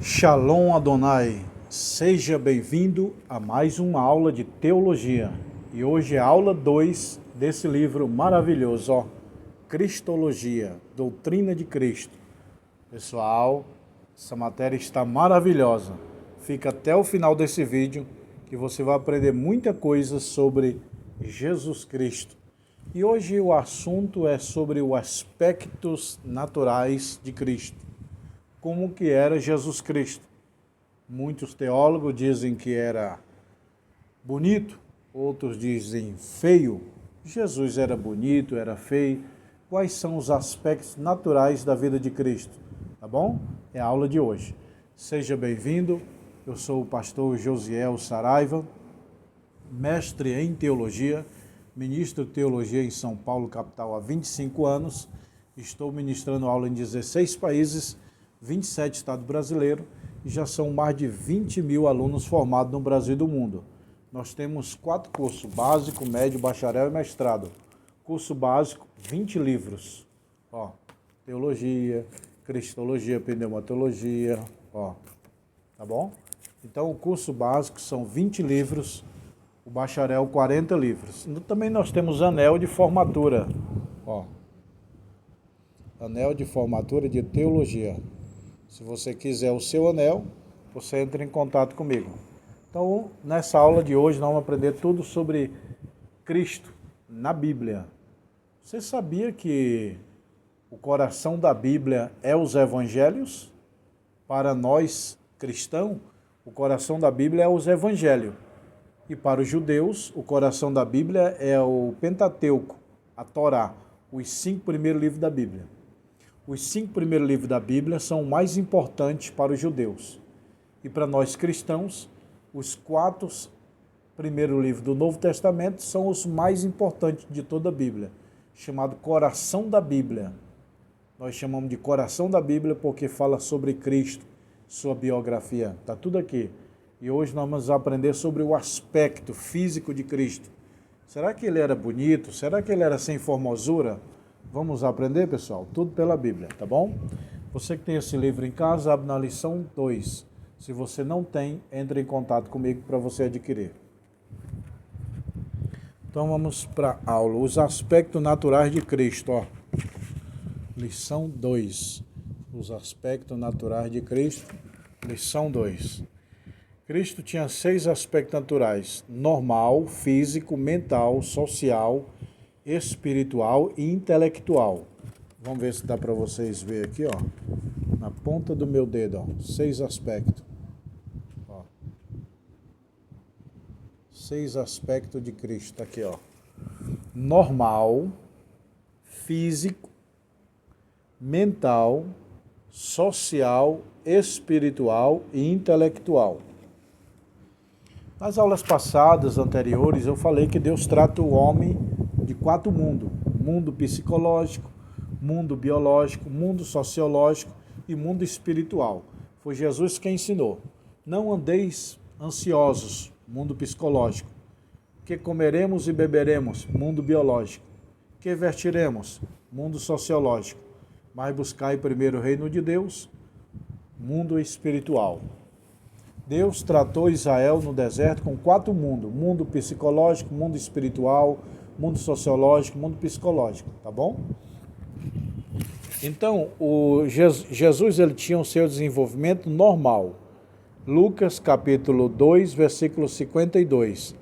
Shalom Adonai, seja bem-vindo a mais uma aula de teologia. E hoje é a aula 2 desse livro maravilhoso, Cristologia, Doutrina de Cristo. Pessoal, essa matéria está maravilhosa. Fica até o final desse vídeo que você vai aprender muita coisa sobre Jesus Cristo. E hoje o assunto é sobre os aspectos naturais de Cristo. Como que era Jesus Cristo. Muitos teólogos dizem que era bonito, outros dizem feio. Jesus era bonito, era feio. Quais são os aspectos naturais da vida de Cristo? Tá bom? É a aula de hoje. Seja bem-vindo. Eu sou o pastor Josiel Saraiva, mestre em teologia, ministro de teologia em São Paulo, capital, há 25 anos. Estou ministrando aula em 16 países, 27 estados brasileiros, e já são mais de 20 mil alunos formados no Brasil e do mundo. Nós temos 4 cursos, básico, médio, bacharel e mestrado. Curso básico, 20 livros. Teologia, cristologia, pneumatologia, tá bom? Então o curso básico são 20 livros, o bacharel 40 livros. Também nós temos anel de formatura, anel de formatura de teologia. Se você quiser o seu anel, você entra em contato comigo. Então, nessa aula de hoje, nós vamos aprender tudo sobre Cristo na Bíblia. Você sabia que o coração da Bíblia é os evangelhos? Para nós cristãos, o coração da Bíblia é os evangelhos. E para os judeus, o coração da Bíblia é o Pentateuco, a Torá, os 5 primeiros livros da Bíblia. Os 5 primeiros livros da Bíblia são os mais importantes para os judeus. E para nós cristãos, os 4 primeiros livros do Novo Testamento são os mais importantes de toda a Bíblia, chamado Coração da Bíblia. Nós chamamos de Coração da Bíblia porque fala sobre Cristo, sua biografia. Está tudo aqui. E hoje nós vamos aprender sobre o aspecto físico de Cristo. Será que ele era bonito? Será que ele era sem formosura? Vamos aprender, pessoal? Tudo pela Bíblia, tá bom? Você que tem esse livro em casa, abre na lição 2. Se você não tem, entre em contato comigo para você adquirir. Então vamos para a aula. Os aspectos naturais de Cristo, Lição 2. Os aspectos naturais de Cristo, lição 2. Cristo tinha 6 aspectos naturais: normal, físico, mental, social, espiritual e intelectual. Vamos ver se dá para vocês verem aqui, na ponta do meu dedo, 6 aspectos. 6 aspectos de Cristo, aqui, normal, físico, mental, social, espiritual e intelectual. Nas aulas passadas, anteriores, eu falei que Deus trata o homem de 4 mundos: mundo psicológico, mundo biológico, mundo sociológico e mundo espiritual. Foi Jesus quem ensinou. Não andeis ansiosos, mundo psicológico. Que comeremos e beberemos, mundo biológico. Que vestiremos, mundo sociológico. Mas buscai primeiro o reino de Deus, mundo espiritual. Deus tratou Israel no deserto com 4 mundos: mundo psicológico, mundo espiritual, mundo sociológico, mundo psicológico, tá bom? Então, Jesus ele tinha o seu desenvolvimento normal. Lucas capítulo 2, versículo 52.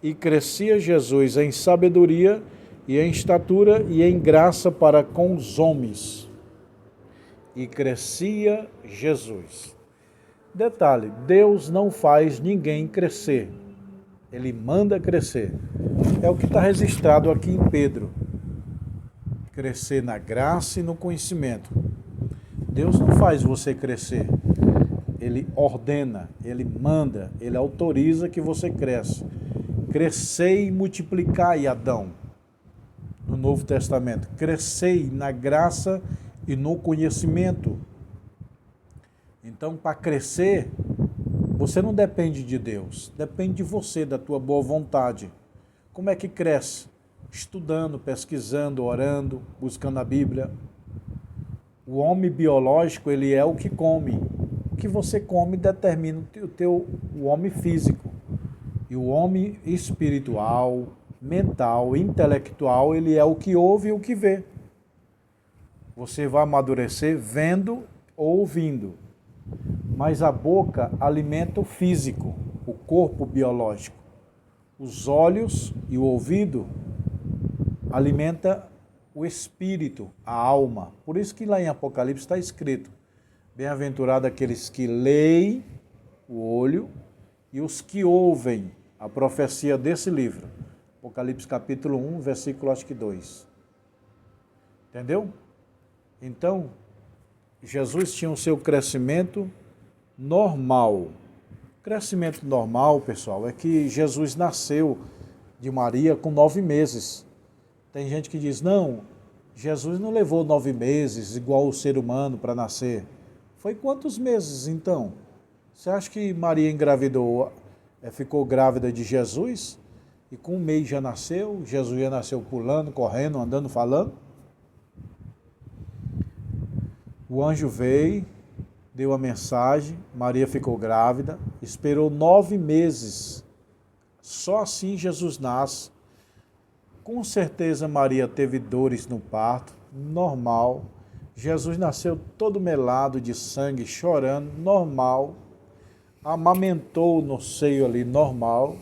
E crescia Jesus em sabedoria e em estatura e em graça para com os homens. E crescia Jesus. Detalhe, Deus não faz ninguém crescer. Ele manda crescer. É o que está registrado aqui em Pedro. Crescer na graça e no conhecimento. Deus não faz você crescer. Ele ordena, Ele manda, Ele autoriza que você cresça. Crescei e multiplicai, Adão. No Novo Testamento. Crescei na graça e no conhecimento. Então, para crescer, você não depende de Deus, depende de você, da tua boa vontade. Como é que cresce? Estudando, pesquisando, orando, buscando a Bíblia. O homem biológico, ele é o que come. que você come determina o homem físico. E o homem espiritual, mental, intelectual, ele é o que ouve e o que vê. Você vai amadurecer vendo ou ouvindo. Mas a boca alimenta o físico, o corpo biológico. Os olhos e o ouvido alimenta o espírito, a alma. Por isso que lá em Apocalipse está escrito: bem-aventurado aqueles que leem o olho e os que ouvem a profecia desse livro. Apocalipse capítulo 1, versículo acho que 2. Entendeu? Então, Jesus tinha o seu crescimento normal. Crescimento normal, pessoal, é que Jesus nasceu de Maria com 9 meses. Tem gente que diz, não, Jesus não levou 9 meses igual o ser humano para nascer. Foi quantos meses, então? Você acha que Maria engravidou, ficou grávida de Jesus? E com 1 mês já nasceu? Jesus já nasceu pulando, correndo, andando, falando? O anjo veio, deu a mensagem, Maria ficou grávida, esperou 9 meses. Só assim Jesus nasce. Com certeza Maria teve dores no parto, normal. Jesus nasceu todo melado de sangue, chorando, normal. Amamentou no seio ali, normal.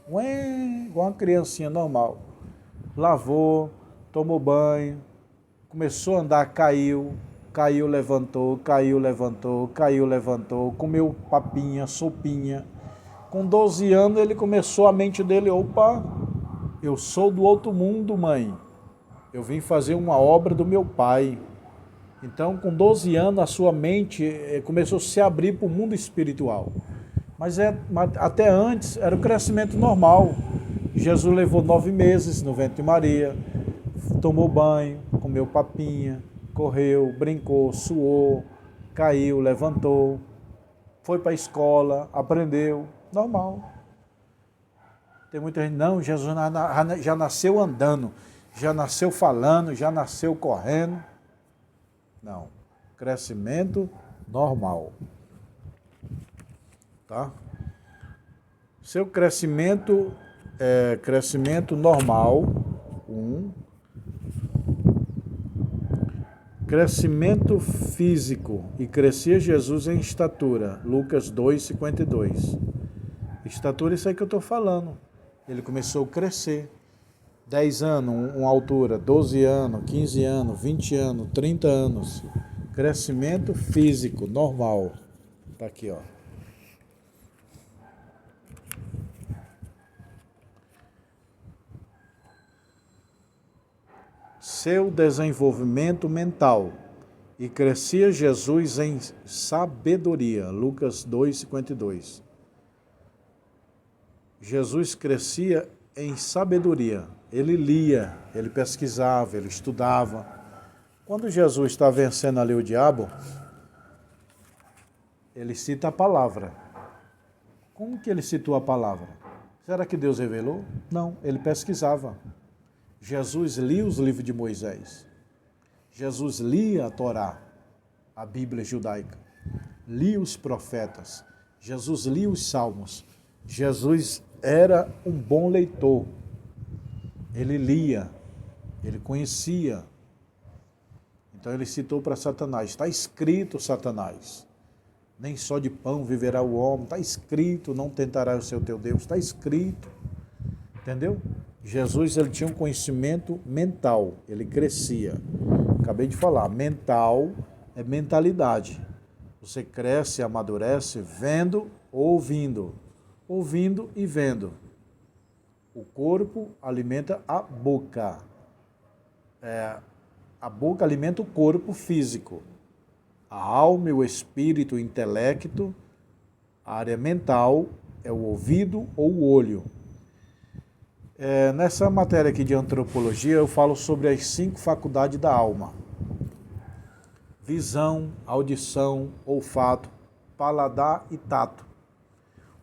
Igual uma criancinha normal. Lavou, tomou banho, começou a andar, caiu, levantou, comeu papinha, sopinha. Com 12 anos ele começou, a mente dele, opa, eu sou do outro mundo, mãe. Eu vim fazer uma obra do meu pai. Então, com 12 anos, a sua mente começou a se abrir para o mundo espiritual. Mas até antes era o crescimento normal. Jesus levou 9 meses no ventre de Maria, tomou banho, comeu papinha, correu, brincou, suou, caiu, levantou, foi para a escola, aprendeu, normal. Tem muita gente, não, Jesus já nasceu andando, já nasceu falando, já nasceu correndo. Não, crescimento normal. Tá? Seu crescimento é crescimento normal, 1. Crescimento físico, e crescia Jesus em estatura, Lucas 2:52. Estatura, isso aí que eu estou falando. Ele começou a crescer. 10 anos, uma altura, 12 anos, 15 anos, 20 anos, 30 anos. Crescimento físico, normal. Está aqui, ó. Seu desenvolvimento mental. E crescia Jesus em sabedoria, Lucas 2:52. Jesus crescia em sabedoria. Ele lia, ele pesquisava, ele estudava. Quando Jesus está vencendo ali o diabo, ele cita a palavra. Como que ele citou a palavra? Será que Deus revelou? Não, ele pesquisava. Jesus lia os livros de Moisés. Jesus lia a Torá, a Bíblia judaica. Lia os profetas. Jesus lia os salmos. Jesus era um bom leitor. Ele lia, ele conhecia. Então ele citou para Satanás, está escrito, Satanás, nem só de pão viverá o homem, está escrito, não tentará o seu teu Deus, está escrito. Entendeu? Jesus, ele tinha um conhecimento mental, ele crescia. Acabei de falar, mental é mentalidade. Você cresce, amadurece vendo ou ouvindo. Ouvindo e vendo. O corpo alimenta a boca. A boca alimenta o corpo físico. A alma e o espírito, o intelecto, a área mental é o ouvido ou o olho. Nessa matéria aqui de antropologia, eu falo sobre as 5 faculdades da alma. Visão, audição, olfato, paladar e tato.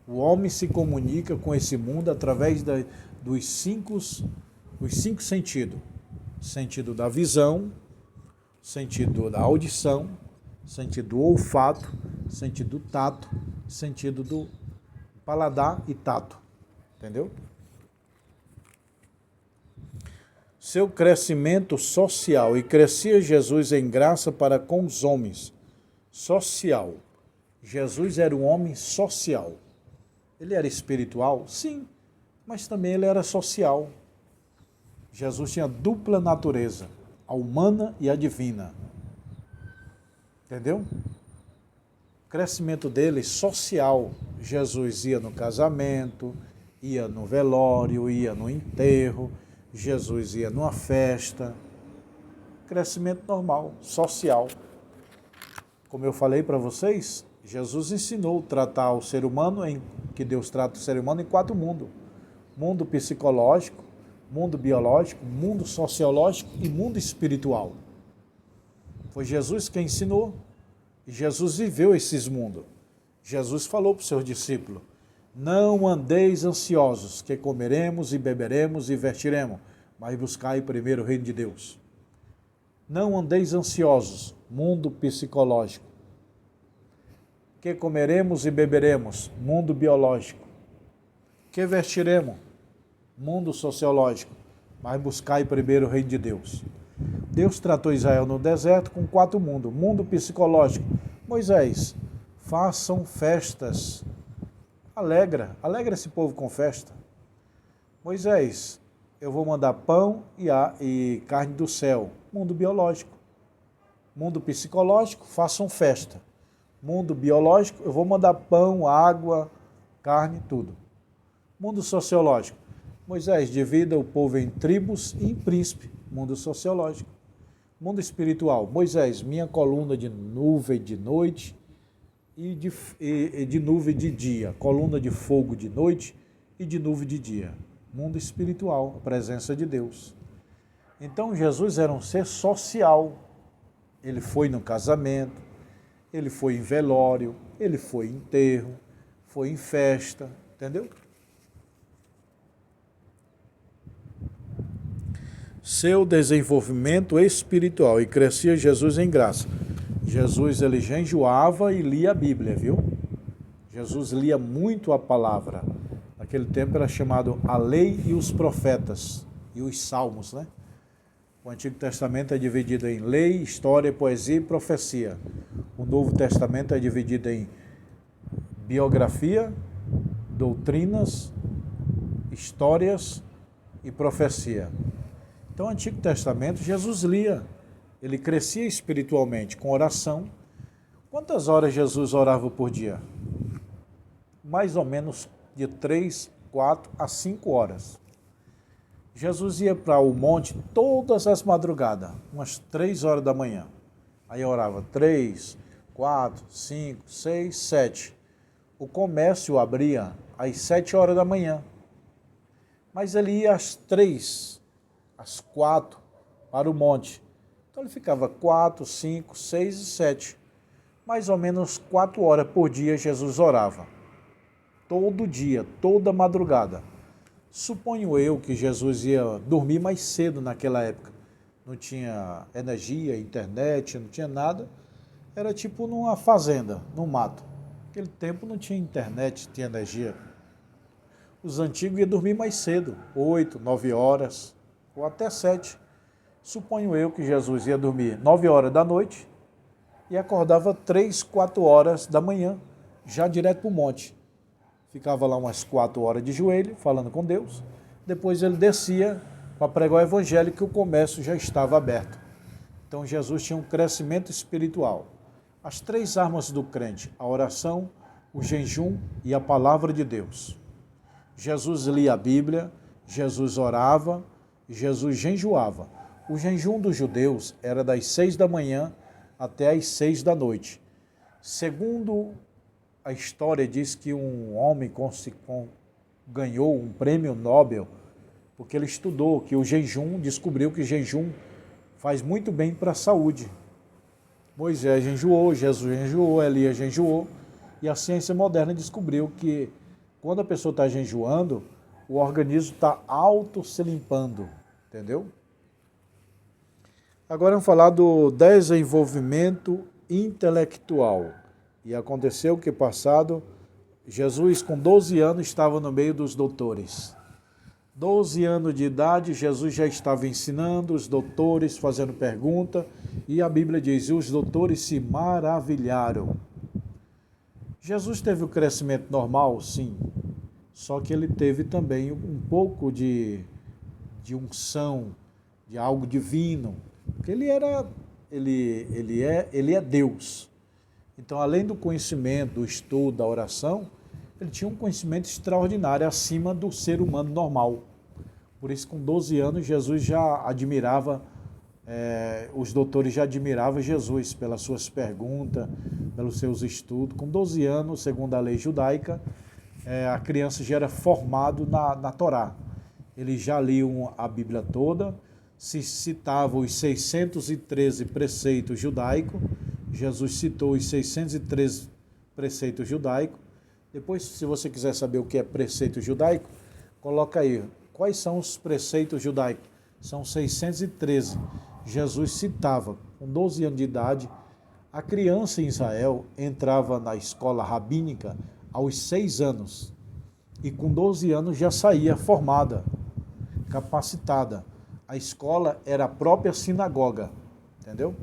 O homem se comunica com esse mundo através dos cinco sentidos. Sentido da visão, sentido da audição, sentido do olfato, sentido do tato, sentido do paladar e tato, entendeu? Seu crescimento social, e crescia Jesus em graça para com os homens. Social. Jesus era um homem social. Ele era espiritual? Sim, mas também ele era social. Jesus tinha dupla natureza, a humana e a divina. Entendeu? O crescimento dele social. Jesus ia no casamento, ia no velório, ia no enterro, Jesus ia numa festa. Crescimento normal, social. Como eu falei para vocês, Jesus ensinou a tratar o ser humano, que Deus trata o ser humano em 4 mundos. Mundo psicológico, mundo biológico, mundo sociológico e mundo espiritual. Foi Jesus quem ensinou. E Jesus viveu esses mundos. Jesus falou para os seus discípulos: não andeis ansiosos, que comeremos e beberemos e vestiremos, mas buscai primeiro o reino de Deus. Não andeis ansiosos, mundo psicológico. Que comeremos e beberemos, mundo biológico. Que vestiremos, mundo sociológico, mas buscai primeiro o reino de Deus. Deus tratou Israel no deserto com 4 mundos. Mundo psicológico. Moisés, façam festas. Alegra esse povo com festa. Moisés, eu vou mandar pão e carne do céu. Mundo biológico. Mundo psicológico, façam festa. Mundo biológico, eu vou mandar pão, água, carne, tudo. Mundo sociológico. Moisés, divida o povo em tribos e em príncipe. Mundo sociológico. Mundo espiritual. Moisés, minha coluna de nuvem de noite e de nuvem de dia. Coluna de fogo de noite e de nuvem de dia. Mundo espiritual, a presença de Deus. Então Jesus era um ser social. Ele foi no casamento, ele foi em velório, ele foi em enterro, foi em festa, entendeu? Seu desenvolvimento espiritual, e crescia Jesus em graça. Jesus, ele jejuava e lia a Bíblia, viu? Jesus lia muito a palavra. Naquele tempo era chamado a lei e os profetas, e os salmos, né? O Antigo Testamento é dividido em lei, história, poesia e profecia. O Novo Testamento é dividido em biografia, doutrinas, histórias e profecia. Então, o Antigo Testamento, Jesus lia, ele crescia espiritualmente com oração. Quantas horas Jesus orava por dia? Mais ou menos de 3, 4 a 5 horas. Jesus ia para o monte todas as madrugadas, umas 3 horas da manhã. Aí orava 3, 4, 5, 6, 7. O comércio abria às 7 horas da manhã. Mas ele ia às 3, às 4 para o monte. Então ele ficava 4, 5, 6 e 7. Mais ou menos 4 horas por dia Jesus orava. Todo dia, toda madrugada. Suponho eu que Jesus ia dormir mais cedo naquela época. Não tinha energia, internet, não tinha nada. Era tipo numa fazenda, num mato. Naquele tempo não tinha internet, tinha energia. Os antigos iam dormir mais cedo, 8, 9 horas, ou até 7. Suponho eu que Jesus ia dormir 9 horas da noite e acordava 3, 4 horas da manhã, já direto para o monte. Ficava lá umas 4 horas de joelho, falando com Deus. Depois ele descia para pregar o evangelho, que o comércio já estava aberto. Então Jesus tinha um crescimento espiritual. As 3 armas do crente: a oração, o jejum e a palavra de Deus. Jesus lia a Bíblia, Jesus orava, Jesus jejuava. O jejum dos judeus era das 6 da manhã até as 6 da noite. Segundo a história, diz que um homem ganhou um prêmio Nobel porque ele estudou que o jejum, descobriu que o jejum faz muito bem para a saúde. Moisés jejuou, Jesus jejuou, Elias jejuou, e a ciência moderna descobriu que quando a pessoa está jejuando, o organismo está auto se limpando, entendeu? Agora vamos falar do desenvolvimento intelectual. E aconteceu que passado, Jesus com 12 anos estava no meio dos doutores. 12 anos de idade, Jesus já estava ensinando, os doutores fazendo pergunta, e a Bíblia diz, os doutores se maravilharam. Jesus teve o crescimento normal, sim, só que ele teve também um pouco de unção, de algo divino, porque ele é Deus. Então, além do conhecimento, do estudo, da oração, ele tinha um conhecimento extraordinário acima do ser humano normal. Por isso, com 12 anos, Jesus já admirava, os doutores já admiravam Jesus pelas suas perguntas, pelos seus estudos. Com 12 anos, segundo a lei judaica, a criança já era formado na Torá. Eles já liam a Bíblia toda, se citavam os 613 preceitos judaicos. Jesus citou os 613 preceitos judaicos. Depois, se você quiser saber o que é preceito judaico, coloca aí. Quais são os preceitos judaicos? São 613. Jesus citava, com 12 anos de idade, a criança em Israel entrava na escola rabínica aos 6 anos. E com 12 anos já saía formada, capacitada. A escola era a própria sinagoga, entendeu?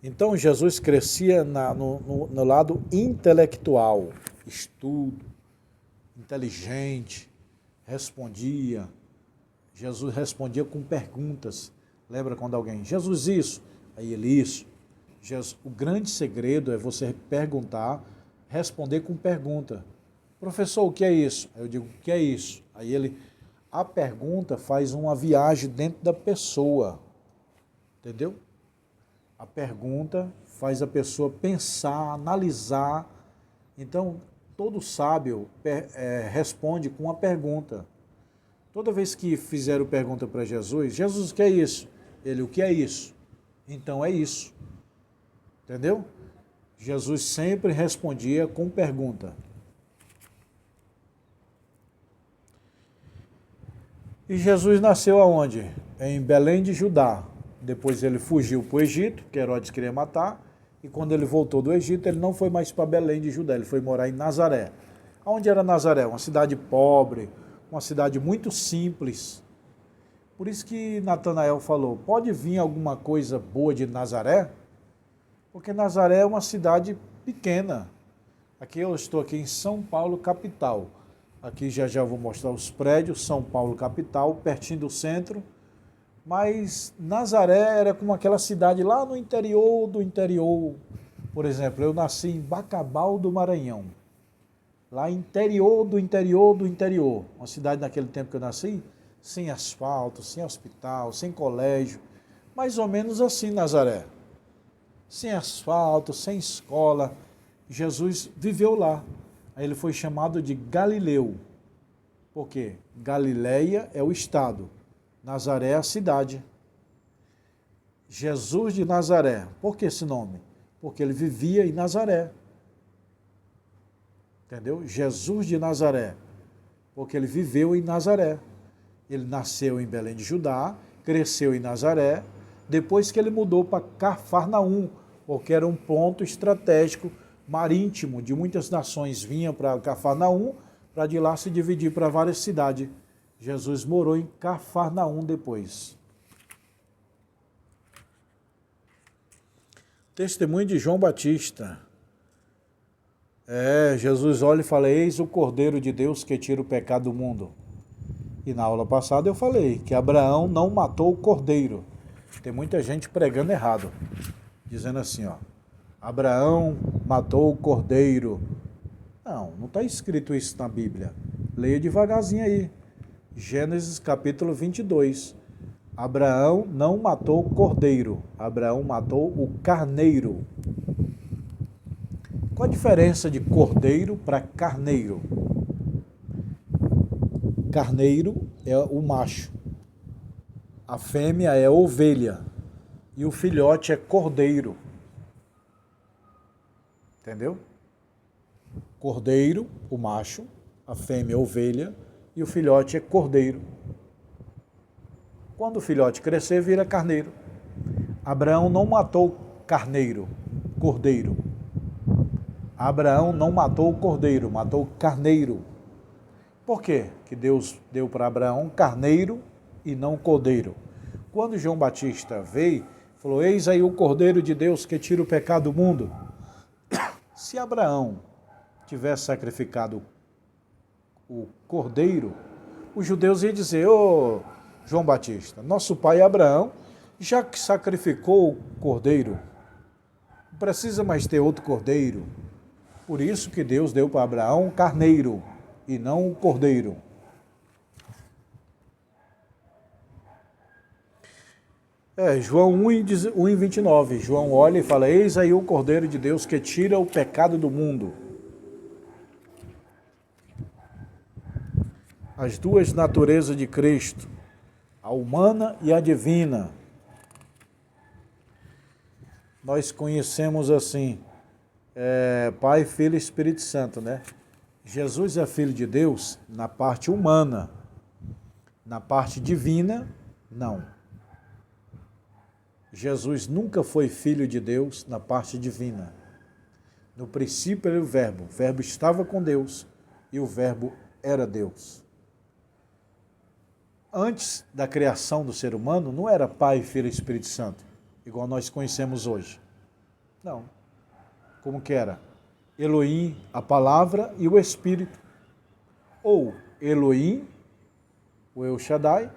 Então, Jesus crescia no lado intelectual, estudo, inteligente, respondia. Jesus respondia com perguntas. Lembra quando alguém, Jesus isso? Aí ele isso. O grande segredo é você perguntar, responder com pergunta. Professor, o que é isso? Aí eu digo, o que é isso? Aí a pergunta faz uma viagem dentro da pessoa, entendeu? A pergunta faz a pessoa pensar, analisar. Então, todo sábio responde com uma pergunta. Toda vez que fizeram pergunta para Jesus, Jesus, o que é isso? Ele, o que é isso? Então é isso. Entendeu? Jesus sempre respondia com pergunta. E Jesus nasceu aonde? Em Belém de Judá. Depois ele fugiu para o Egito, que Herodes queria matar, e quando ele voltou do Egito, ele não foi mais para Belém de Judá, ele foi morar em Nazaré. Onde era Nazaré? Uma cidade pobre, uma cidade muito simples. Por isso que Natanael falou, pode vir alguma coisa boa de Nazaré? Porque Nazaré é uma cidade pequena. Aqui eu estou aqui em São Paulo, capital. Aqui já vou mostrar os prédios, São Paulo, capital, pertinho do centro. Mas Nazaré era como aquela cidade lá no interior do interior. Por exemplo, eu nasci em Bacabal do Maranhão. Lá interior do interior do interior. Uma cidade naquele tempo que eu nasci, sem asfalto, sem hospital, sem colégio. Mais ou menos assim Nazaré. Sem asfalto, sem escola. Jesus viveu lá. Aí ele foi chamado de Galileu. Por quê? Galileia é o estado. Nazaré é a cidade. Jesus de Nazaré. Por que esse nome? Porque ele vivia em Nazaré. Entendeu? Jesus de Nazaré. Porque ele viveu em Nazaré. Ele nasceu em Belém de Judá, cresceu em Nazaré, depois que ele mudou para Cafarnaum, porque era um ponto estratégico marítimo de muitas nações vinham para Cafarnaum, para de lá se dividir para várias cidades. Jesus morou em Cafarnaum depois. Testemunho de João Batista. Jesus olha e fala, eis o Cordeiro de Deus que tira o pecado do mundo. E na aula passada eu falei que Abraão não matou o cordeiro. Tem muita gente pregando errado, dizendo assim, Abraão matou o cordeiro. Não está escrito isso na Bíblia. Leia devagarzinho aí. Gênesis capítulo 22. Abraão não matou o cordeiro. Abraão matou o carneiro. Qual a diferença de cordeiro para carneiro? Carneiro é o macho. A fêmea é ovelha. E o filhote é cordeiro. Entendeu? Cordeiro, o macho. A fêmea é ovelha. E o filhote é cordeiro. Quando o filhote crescer, vira carneiro. Abraão não matou carneiro, cordeiro. Abraão não matou o cordeiro, matou o carneiro. Por quê que Deus deu para Abraão carneiro e não cordeiro? Quando João Batista veio, falou, eis aí o cordeiro de Deus que tira o pecado do mundo. Se Abraão tivesse sacrificado o cordeiro, os judeus iam dizer, ô João Batista, nosso pai Abraão, já que sacrificou o cordeiro, não precisa mais ter outro cordeiro. Por isso que Deus deu para Abraão um carneiro e não um cordeiro. João 1:29, João olha e fala, eis aí o cordeiro de Deus que tira o pecado do mundo. As duas naturezas de Cristo, a humana e a divina. Nós conhecemos assim, Pai, Filho e Espírito Santo, né? Jesus é filho de Deus na parte humana, na parte divina, não. Jesus nunca foi filho de Deus na parte divina. No princípio era o Verbo estava com Deus e o Verbo era Deus. Antes da criação do ser humano, não era Pai, Filho e Espírito Santo, igual nós conhecemos hoje. Não. Como que era? Elohim, a palavra e o Espírito. Ou Elohim, o El Shaddai,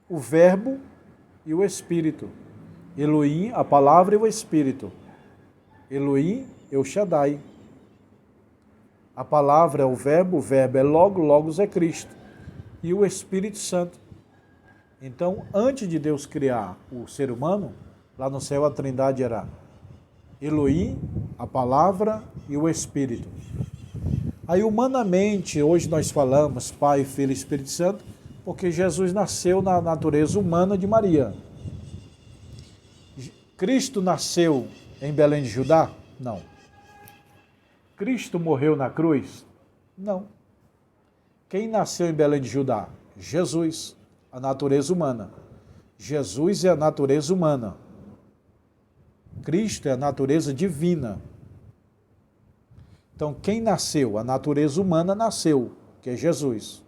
o Verbo e o Espírito. Elohim, a palavra e o Espírito. Elohim, El Shaddai. A palavra é o verbo é logo, logos é Cristo. E o Espírito Santo. Então, antes de Deus criar o ser humano, lá no céu a Trindade era Elohim, a palavra e o Espírito. Aí, humanamente, hoje nós falamos Pai, Filho e Espírito Santo, porque Jesus nasceu na natureza humana de Maria. Cristo nasceu em Belém de Judá? Não. Cristo morreu na cruz? Não. Quem nasceu em Belém de Judá? Jesus, a natureza humana. Jesus é a natureza humana. Cristo é a natureza divina. Então, quem nasceu? A natureza humana nasceu, que é Jesus.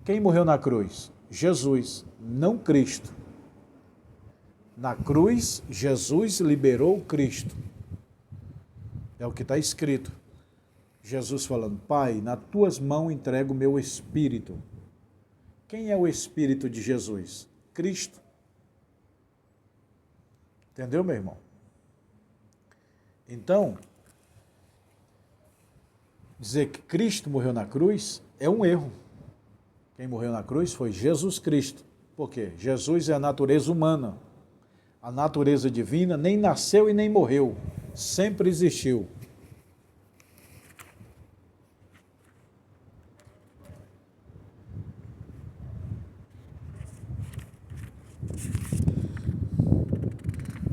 Quem morreu na cruz? Jesus, não Cristo. Na cruz, Jesus liberou Cristo. É o que está escrito. Jesus falando, Pai, nas tuas mãos entrego o meu Espírito. Quem é o Espírito de Jesus? Cristo. Entendeu, meu irmão? Então, dizer que Cristo morreu na cruz é um erro. Quem morreu na cruz foi Jesus Cristo. Por quê? Jesus é a natureza humana. A natureza divina nem nasceu e nem morreu. Sempre existiu.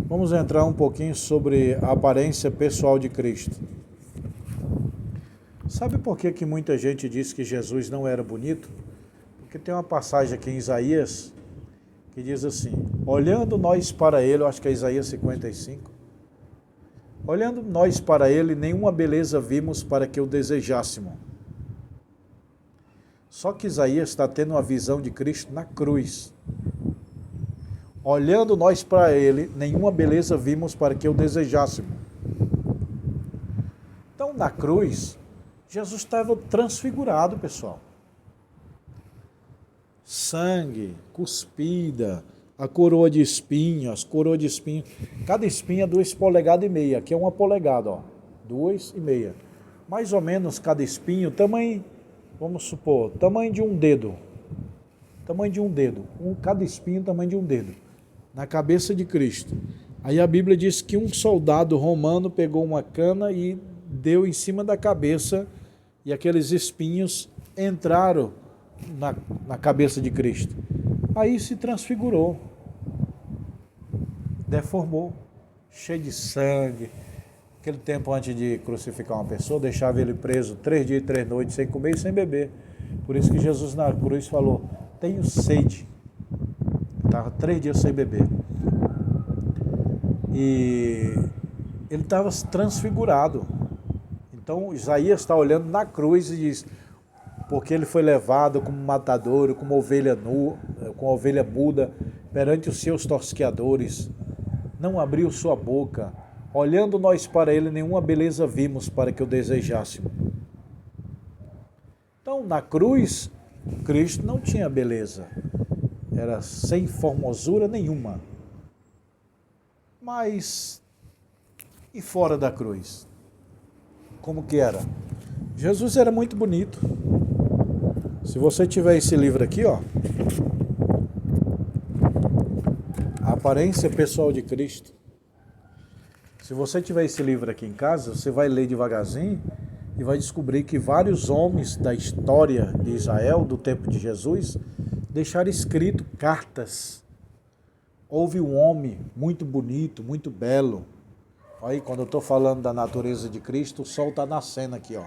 Vamos entrar um pouquinho sobre a aparência pessoal de Cristo. Sabe por que muita gente diz que Jesus não era bonito? Porque tem uma passagem aqui em Isaías que diz assim, olhando nós para ele, eu acho que é Isaías 55, olhando nós para ele, nenhuma beleza vimos para que o desejássemos. Só que Isaías está tendo uma visão de Cristo na cruz. Olhando nós para ele, nenhuma beleza vimos para que o desejássemos. Então, na cruz, Jesus estava transfigurado, pessoal. Sangue, cuspida, a coroa de espinhos, cada espinha 2,5 polegadas, aqui é 1 polegada, ó, 2,5. Mais ou menos cada espinho, tamanho, vamos supor, tamanho de um dedo, cada espinho tamanho de um dedo, na cabeça de Cristo. Aí a Bíblia diz que um soldado romano pegou uma cana e deu em cima da cabeça, e aqueles espinhos entraram na cabeça de Cristo. Aí se transfigurou, deformou, cheio de sangue. Aquele tempo antes de crucificar uma pessoa, deixava ele preso 3 dias e 3 noites, sem comer e sem beber. Por isso que Jesus na cruz falou, tenho sede. Estava 3 dias sem beber. e ele estava transfigurado. Então Isaías está olhando na cruz e diz, porque ele foi levado como matadouro, como ovelha nua, com ovelha muda, perante os seus tosqueadores, não abriu sua boca, olhando nós para ele, nenhuma beleza vimos para que o desejássemos. Então, na cruz, Cristo não tinha beleza, era sem formosura nenhuma. Mas, e fora da cruz? Como que era? Jesus era muito bonito. Se você tiver esse livro aqui, ó, A Aparência Pessoal de Cristo. Se você tiver esse livro aqui em casa, você vai ler devagarzinho e vai descobrir que vários homens da história de Israel, do tempo de Jesus, deixaram escrito cartas. Houve um homem muito bonito, muito belo. Aí, quando eu estou falando da natureza de Cristo, o sol está nascendo aqui, ó.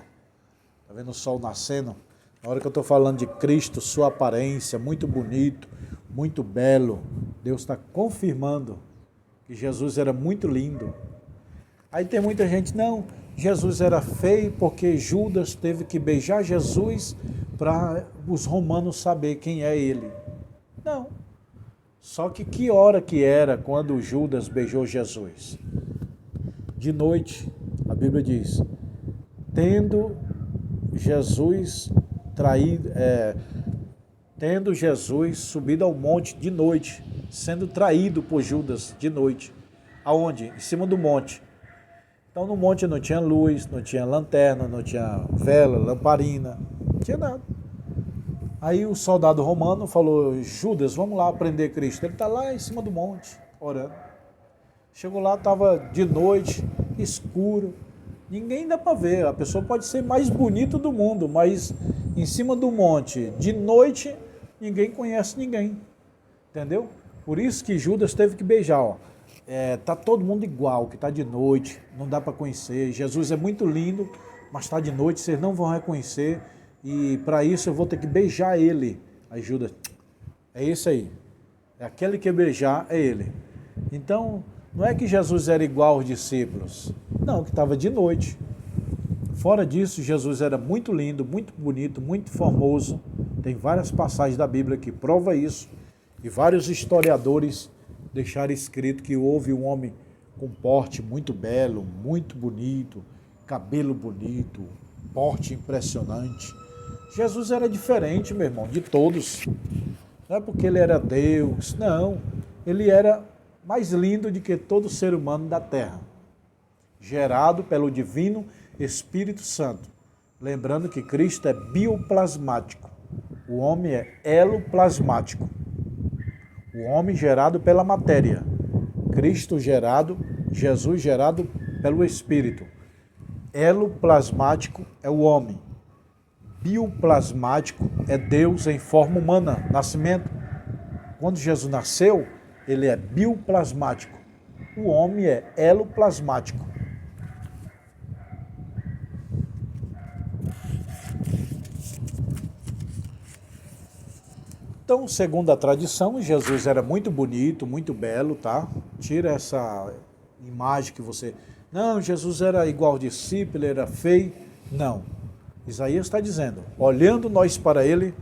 Tá vendo o sol nascendo? Na hora que eu estou falando de Cristo, sua aparência, muito bonito, muito belo, Deus está confirmando que Jesus era muito lindo. Aí tem muita gente, não, Jesus era feio porque Judas teve que beijar Jesus para os romanos saber quem é ele. Não. Só que hora que era quando Judas beijou Jesus? De noite, a Bíblia diz, tendo Jesus subido ao monte de noite, sendo traído por Judas de noite. Aonde? Em cima do monte. Então no monte não tinha luz, não tinha lanterna, não tinha vela, lamparina, não tinha nada. Aí o soldado romano falou, Judas, vamos lá prender Cristo. Ele está lá em cima do monte, orando. Chegou lá, estava de noite, escuro, ninguém dá para ver. A pessoa pode ser mais bonita do mundo, mas em cima do monte, de noite, ninguém conhece ninguém. Entendeu? Por isso que Judas teve que beijar, ó. Tá todo mundo igual, que está de noite, não dá para conhecer. Jesus é muito lindo, mas está de noite, vocês não vão reconhecer. E para isso eu vou ter que beijar ele. Aí Judas, é isso aí. É aquele que beijar, é ele. Então, não é que Jesus era igual aos discípulos. Não, que estava de noite. Fora disso, Jesus era muito lindo, muito bonito, muito formoso. Tem várias passagens da Bíblia que provam isso. E vários historiadores deixaram escrito que houve um homem com porte muito belo, muito bonito, cabelo bonito, porte impressionante. Jesus era diferente, meu irmão, de todos. Não é porque ele era Deus, não. Ele era mais lindo do que todo ser humano da terra, gerado pelo divino Espírito Santo. Lembrando que Cristo é bioplasmático, o homem é eloplasmático. O homem gerado pela matéria, Cristo gerado, Jesus gerado pelo Espírito. Eloplasmático é o homem, bioplasmático é Deus em forma humana, nascimento. Quando Jesus nasceu, ele é bioplasmático. O homem é eloplasmático. Então, segundo a tradição, Jesus era muito bonito, muito belo, tá? Tira essa imagem que você... Não, Jesus era igual ao discípulo, ele era feio. Não. Isaías está dizendo, olhando nós para ele,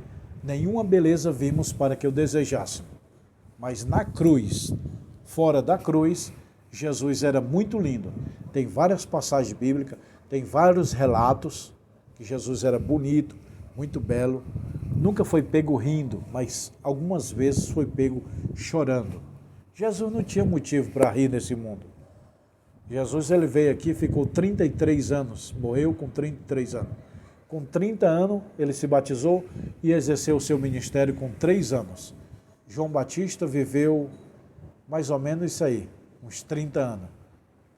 nenhuma beleza vimos para que o desejássemos. Mas na cruz, fora da cruz, Jesus era muito lindo. Tem várias passagens bíblicas, tem vários relatos que Jesus era bonito, muito belo. Nunca foi pego rindo, mas algumas vezes foi pego chorando. Jesus não tinha motivo para rir nesse mundo. Jesus ele veio aqui, ficou 33 anos, morreu com 33 anos. Com 30 anos ele se batizou e exerceu o seu ministério com 3 anos. João Batista viveu mais ou menos isso aí, uns 30 anos.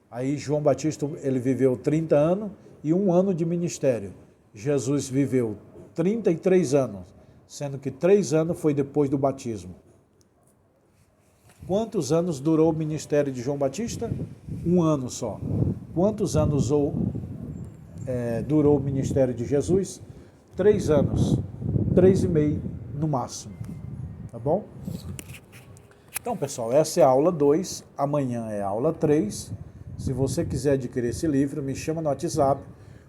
Aí João Batista ele viveu 30 anos e 1 ano de ministério. Jesus viveu 33 anos, sendo que 3 anos foi depois do batismo. Quantos anos durou o ministério de João Batista? 1 ano só. Quantos anos durou o ministério de Jesus? 3 anos, 3,5 no máximo. Tá bom? Então, pessoal, essa é a aula 2, amanhã é a aula 3. Se você quiser adquirir esse livro, me chama no WhatsApp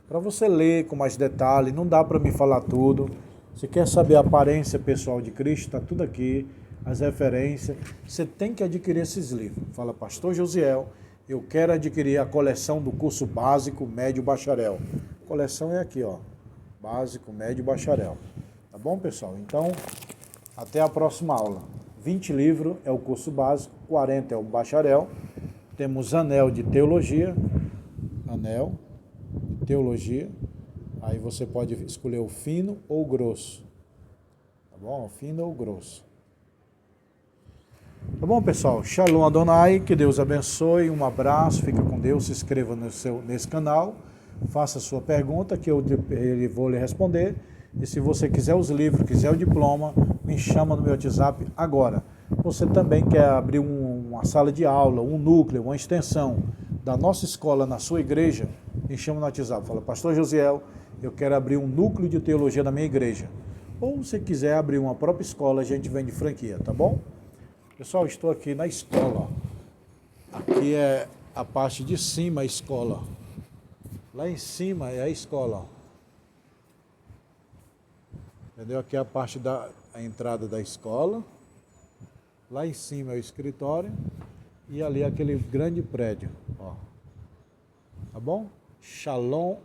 para você ler com mais detalhe. Não dá para me falar tudo. Você quer saber a aparência pessoal de Cristo? Está tudo aqui, as referências. Você tem que adquirir esses livros. Fala, Pastor Josiel, eu quero adquirir a coleção do curso básico, médio, bacharel. A coleção é aqui, ó, básico, médio, bacharel. Tá bom, pessoal? Então, até a próxima aula. 20 livros é o curso básico, 40 é o bacharel. Temos anel de teologia, anel de teologia. Aí você pode escolher o fino ou o grosso. Tá bom? O fino ou o grosso. Tá bom, pessoal? Shalom Adonai, que Deus abençoe. Um abraço, fica com Deus. Se inscreva nesse canal. Faça a sua pergunta que eu vou lhe responder. E se você quiser os livros, quiser o diploma, me chama no meu WhatsApp agora. Você também quer abrir uma sala de aula, um núcleo, uma extensão da nossa escola na sua igreja, me chama no WhatsApp. Fala, Pastor Josiel, eu quero abrir um núcleo de teologia na minha igreja. Ou se quiser abrir uma própria escola, a gente vende franquia, tá bom? Pessoal, estou aqui na escola. Aqui é a parte de cima, a escola. Lá em cima é a escola. Entendeu? Aqui é a parte da entrada da escola. Lá em cima é o escritório. E ali é aquele grande prédio. Ó. Tá bom? Shalom.